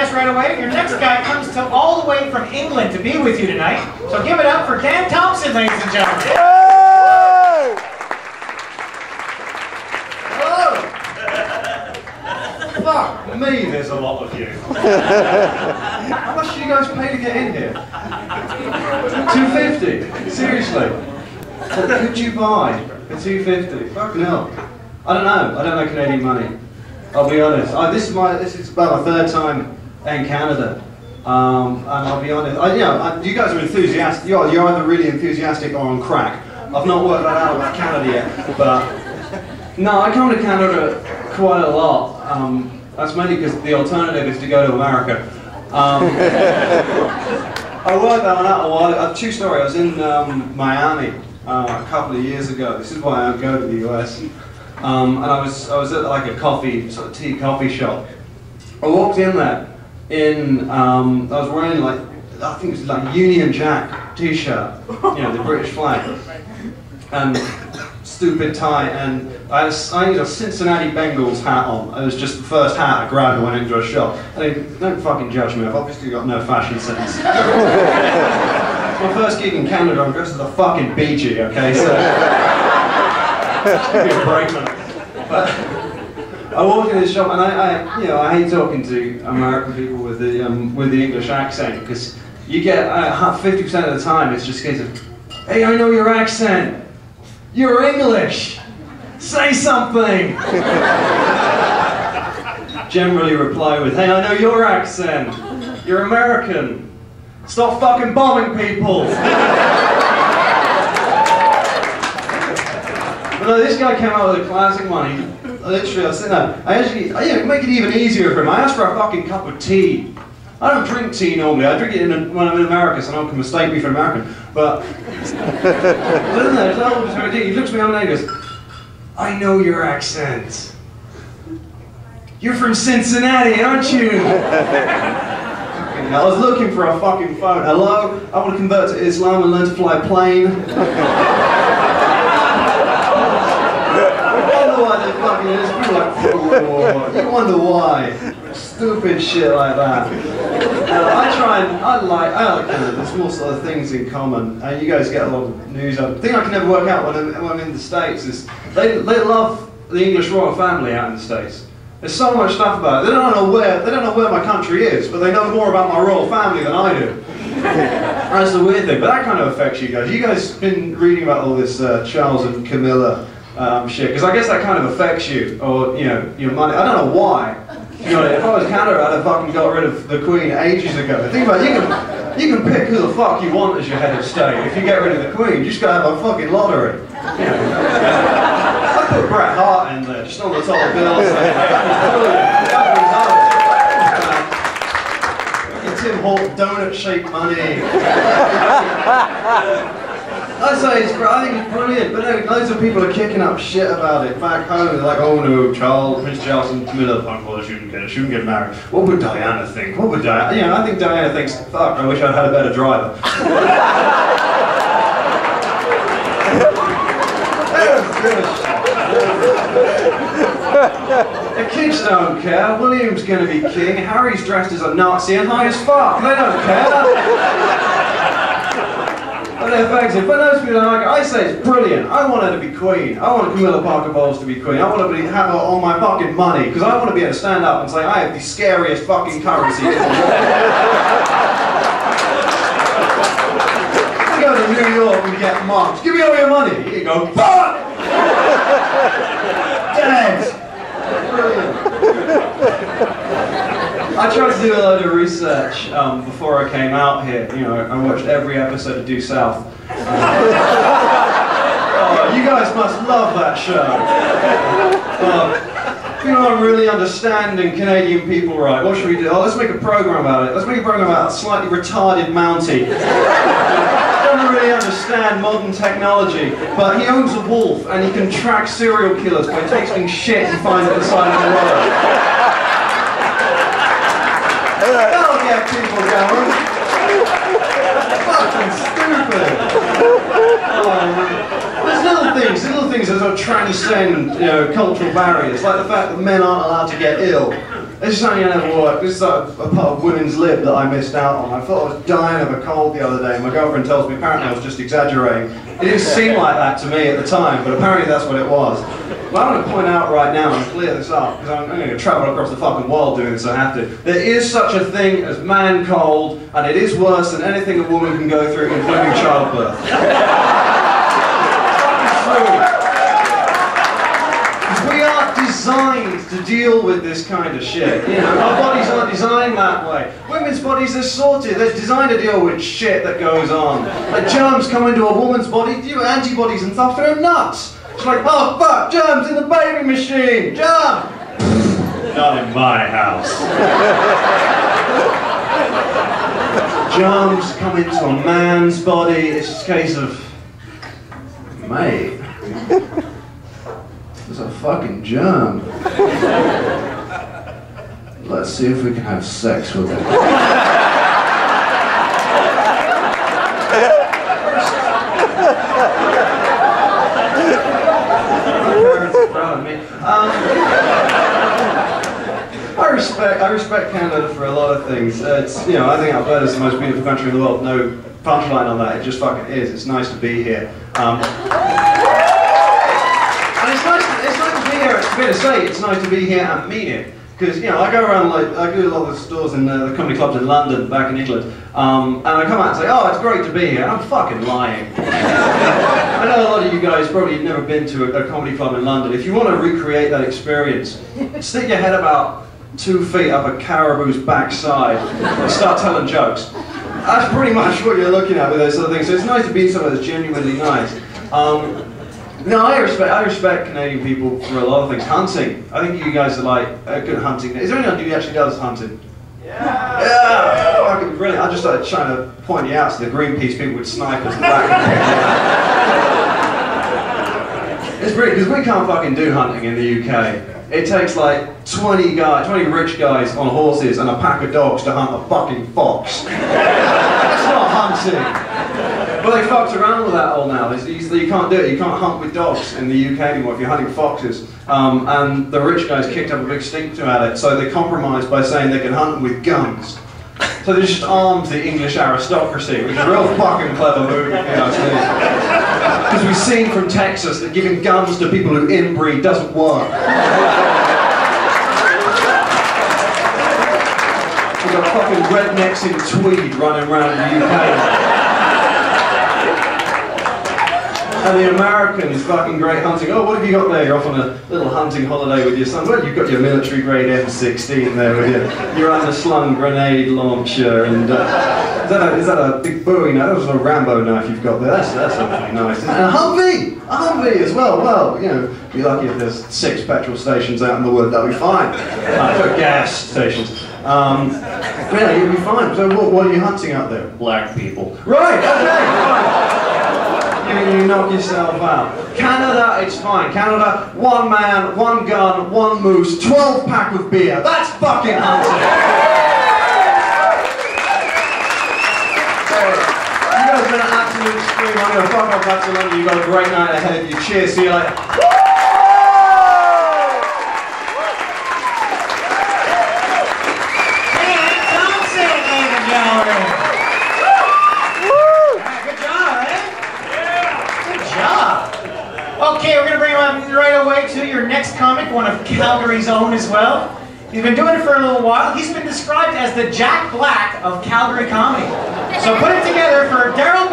guys right away. Your next guy comes all the way from England to be with you tonight. So give it up for Dan Thompson, ladies and gentlemen. Hey! Hello! Fuck me, there's a lot of you. How much do you guys pay to get in here? $2.50? Seriously? What could you buy for $2.50? Fucking hell. I don't know Canadian money. I'll be honest. This is about my third time in Canada. And I'll be honest, you guys are enthusiastic. You're either really enthusiastic or on crack. I've not worked that out about Canada yet, but no, I come to Canada quite a lot. That's mainly because the alternative is to go to America. I worked that one out a while. True story. I was in Miami a couple of years ago. This is why I don't go to the US. And I was at like a tea coffee shop. I walked in there I was wearing like, I think it was like Union Jack t-shirt, the British flag, and stupid tie, and I had a Cincinnati Bengals hat on. It was just the first hat I grabbed and went into a shop. And don't fucking judge me, I've obviously got no fashion sense. It's my first gig in Canada, I'm dressed as a fucking Bee Gee, okay, so... Give me a break, man. But I walked in this shop, and I hate talking to American people with the English accent, because you get 50% of the time it's just a case of, hey, I know your accent. You're English. Say something. Generally reply with, hey, I know your accent. You're American. Stop fucking bombing people. But no, this guy came out with a classic one. Literally, I was sitting there. I make it even easier for him. I asked for a fucking cup of tea. I don't drink tea normally. I drink it when I'm in America, so no one can mistake me for American. But he looks me on and he goes, I know your accent. You're from Cincinnati, aren't you? I was looking for a fucking phone. Hello? I want to convert to Islam and learn to fly a plane. You wonder why. Stupid shit like that. I like Canada. There's more sort of things in common, and you guys get a lot of news. The thing I can never work out when I'm in the States is they love the English royal family out in the States. There's so much stuff about it. They don't know where my country is, but they know more about my royal family than I do. That's the weird thing. But that kind of affects you guys. You guys been reading about all this Charles and Camilla shit, because I guess that kind of affects you, or your money. I don't know why. If I was Canada, I'd have fucking got rid of the Queen ages ago. Think about it, you can pick who the fuck you want as your head of state. If you get rid of the Queen, you just gotta have a fucking lottery. I put Bret Hart in there, just on the top of bills. Tim Horton donut-shaped money. I think it's brilliant, but no, loads of people are kicking up shit about it back home. They're like, oh no, Prince Charles and Camilla, well, shouldn't get married. What would Diana think? What would Diana? I think Diana thinks, fuck, I wish I'd had a better driver. The kids don't care. William's gonna be king. Harry's dressed as a Nazi and high as fuck. They don't care. But it affects it. But those people don't like it. I say it's brilliant. I want her to be queen. I want Camilla Parker Bowles to be queen. I want to have her on my fucking money, because I want to be able to stand up and say I have the scariest fucking currency in the world. You go to New York and get mobbed. Give me all your money. You go, fuck! Dead! Brilliant. I tried to do a load of research before I came out here. I watched every episode of Due South. You guys must love that show. People aren't really understanding Canadian people right. What should we do? Oh, let's make a program about it. Let's make a program about a slightly retarded Mountie. Doesn't really understand modern technology, but he owns a wolf and he can track serial killers by tasting shit and find it at the side of the road. That'll get people going. Fucking stupid. There's little things that sort of transcend, cultural barriers, like the fact that men aren't allowed to get ill. This is something I never worked. This is a part of women's lib that I missed out on. I thought I was dying of a cold the other day, and my girlfriend tells me apparently I was just exaggerating. It didn't seem like that to me at the time, but apparently that's what it was. But I'm going to point out right now and clear this up, because I'm going to travel across the fucking world doing this, I have to. There is such a thing as man cold, and it is worse than anything a woman can go through, including childbirth. It's true. We are designed to deal with this kind of shit. You know, our bodies aren't designed that way. Women's bodies are sorted. They're designed to deal with shit that goes on. Like germs come into a woman's body, antibodies and stuff, they're nuts. It's like, oh fuck, germs in the baby machine! Germs! Not in my house. Germs come into a man's body, it's just a case of, mate, there's a fucking germ. Let's see if we can have sex with it. I respect Canada for a lot of things. It's, you know, I think Alberta's the most beautiful country in the world. No punchline on that. It just fucking is. It's nice to be here. And it's nice to be here. It's fair to say it's nice to be here and mean it. Because, you know, I go around, like, I do a lot of the stores in the comedy clubs in London, back in England, and I come out and say, oh, it's great to be here, and I'm fucking lying. I know a lot of you guys probably have never been to a comedy club in London. If you want to recreate that experience, stick your head about 2 feet up a caribou's backside and start telling jokes. That's pretty much what you're looking at with those sort of things. So it's nice to be somewhere that's genuinely nice. No, I respect Canadian people for a lot of things. Hunting. I think you guys are like good at hunting. Is there anyone who actually does hunting? Yeah! Yeah! Fucking brilliant. I just started trying to point you out to the Greenpeace people with snipers in the back. It's brilliant, because we can't fucking do hunting in the UK. It takes like 20 rich guys on horses and a pack of dogs to hunt a fucking fox. That's not hunting. But they fucked around with that all now. You can't do it. You can't hunt with dogs in the UK anymore if you're hunting foxes. And the rich guys kicked up a big stink at it, so they compromised by saying they can hunt them with guns. So they just armed the English aristocracy, which is a real fucking clever move, you know. Because we've seen from Texas that giving guns to people who inbreed doesn't work. We've got fucking rednecks in tweed running around the UK. And the Americans, fucking great hunting. Oh, what have you got there? You're off on a little hunting holiday with your son. Well, you've got your military grade M16 there with you. You're on the slung grenade launcher, and is that a big Bowie knife? That was a Rambo knife you've got there. That's actually nice. And a Humvee as well. Well, you know, be lucky if there's 6 petrol stations out in the wood. That'll be fine. For gas stations. Yeah, you'll be fine. So what are you hunting out there? Black people. Right. Okay. Fine. You knock yourself out. Canada, it's fine. Canada, 1 man, 1 gun, 1 moose, 12 pack of beer. That's fucking hunting. You guys have been an absolute scream. I'm going to fuck off back to London. You've got a great night ahead of you. Cheers. See you later. Thompson, ladies and gentlemen. Okay, we're going to bring him on right away to your next comic, one of Calgary's own as well. He's been doing it for a little while. He's been described as the Jack Black of Calgary comedy. So put it together for Daryl